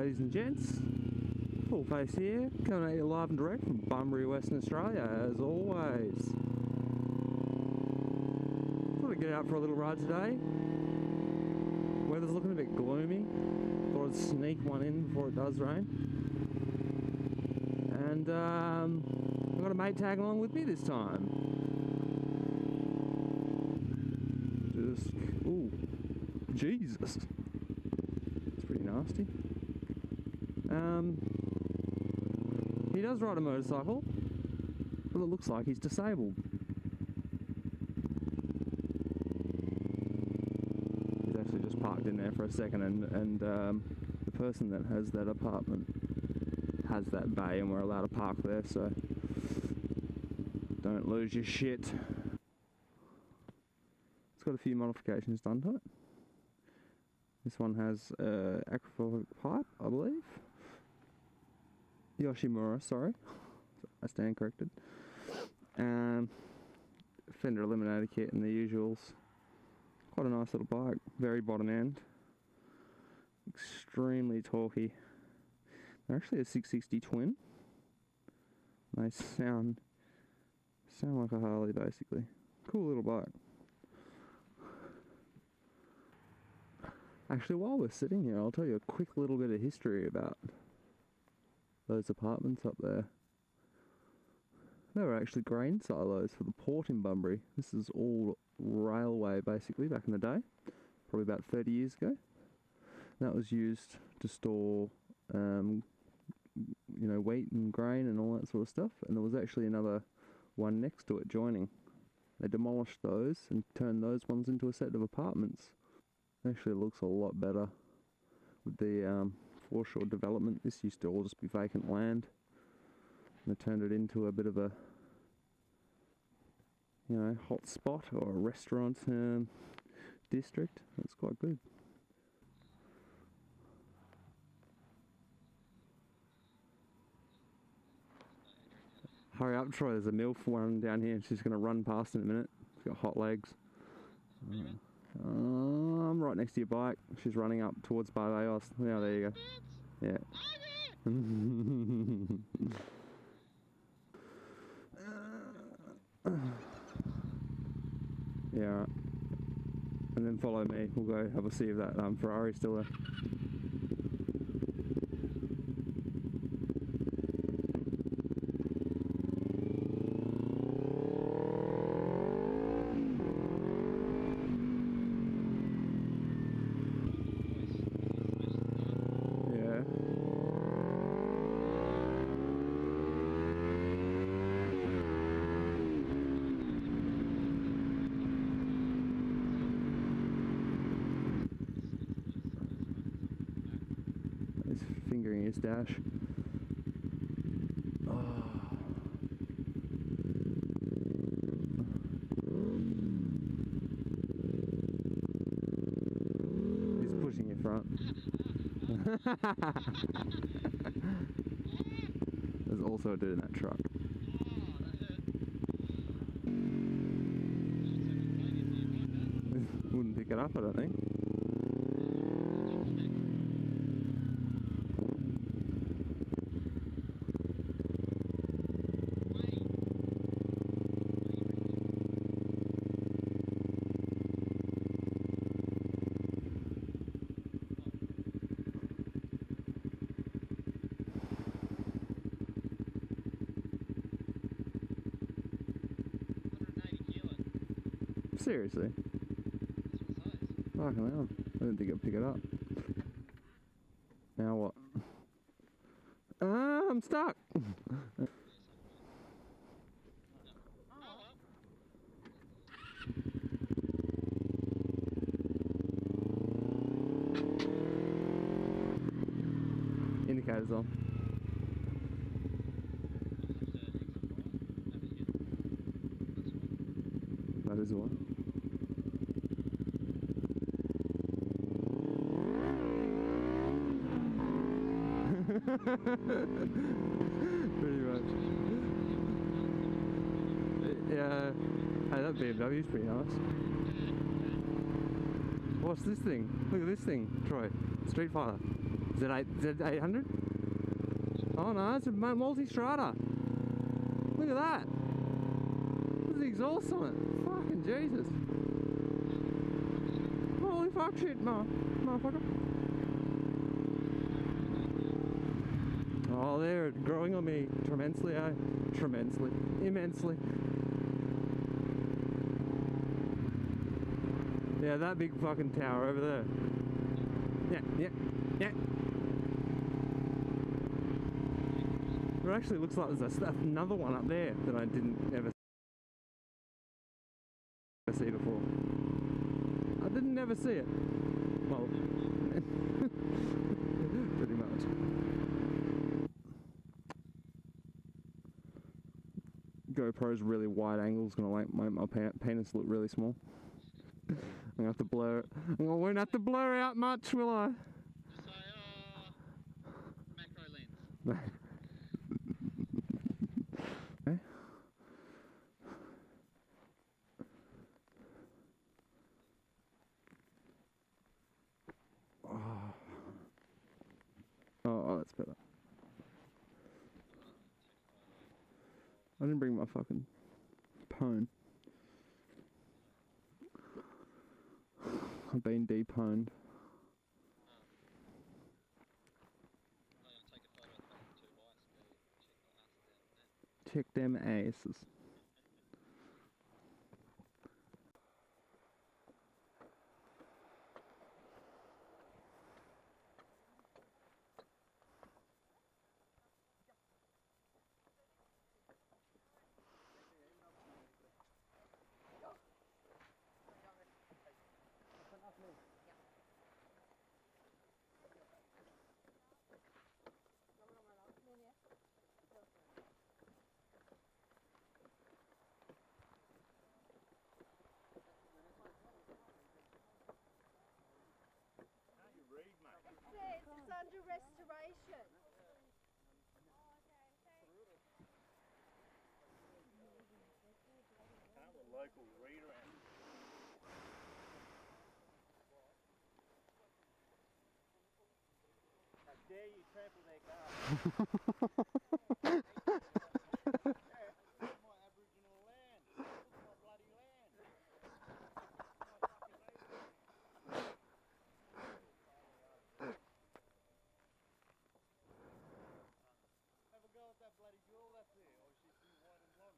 ladies and gents. Full Face here, coming at you live and direct from Bunbury, Western Australia, as always. Thought I'd get out for a little ride today. Weather's looking a bit gloomy. Thought I'd sneak one in before it does rain. And I've got a mate tagging along with me this time. Just, ooh, Jesus. It's pretty nasty. He does ride a motorcycle, but it looks like he's disabled. He's actually just parked in there for a second, and the person that has that apartment has that bay, and we're allowed to park there, so don't lose your shit. It's got a few modifications done to it. This one has acrylic pipe, I believe. Yoshimura, sorry. I stand corrected. Fender eliminator kit and the usuals. Quite a nice little bike. Very bottom end. Extremely torquey. They're actually a 660 twin. They sound like a Harley, basically. Cool little bike. Actually, while we're sitting here, I'll tell you a quick little bit of history about those apartments up there. They were actually grain silos for the port in Bunbury. This is all railway, basically, back in the day. Probably about 30 years ago. That was used to store, you know, wheat and grain and all that sort of stuff. And there was actually another one next to it joining. They demolished those and turned those ones into a set of apartments. Actually, it looks a lot better with the foreshore development. This used to all just be vacant land. And they turned it into a bit of a, you know, hot spot or a restaurant district. That's quite good. Hurry up, Troy. There's a MILF one down here. She's going to run past in a minute. She's got hot legs. I'm right next to your bike. She's running up towards Barbados. Yeah, there you go. Yeah. Yeah, right. And then follow me. We'll go have a see if that Ferrari's still there. Fingering his dash. Oh. He's pushing your front. There's also a dude in that truck. Wouldn't pick it up, I don't think. Seriously? Fucking hell. I didn't think I'd pick it up. Now what? I'm stuck! Indicators on. That is the one. Pretty much. Yeah. Hey, that BMW is pretty nice. What's this thing? Look at this thing, Troy. Street Fighter. Is it 800? Oh no, it's a multi-strata. Look at that. Look at the exhaust on it. Fucking Jesus. Holy fuck shit, motherfucker. Oh, they're growing on me tremendously, eh? Tremendously. Immensely. Yeah, that big fucking tower over there. Yeah. It actually looks like there's another one up there that I didn't ever see before. I didn't ever see it. Well, pretty much. GoPro's really wide angle is gonna make my penis look really small. I'm gonna have to blur it. I won't have to blur out much, will I? Just say, macro lens. Okay. Oh, that's better. I didn't bring my fucking pwn. I've been de-pwned. Check them asses. It's under restoration. I'm a local reader. How dare you trample their car? That's my Aboriginal land. It's my bloody land. Have a go at that bloody girl that's there, or she's white and blonde.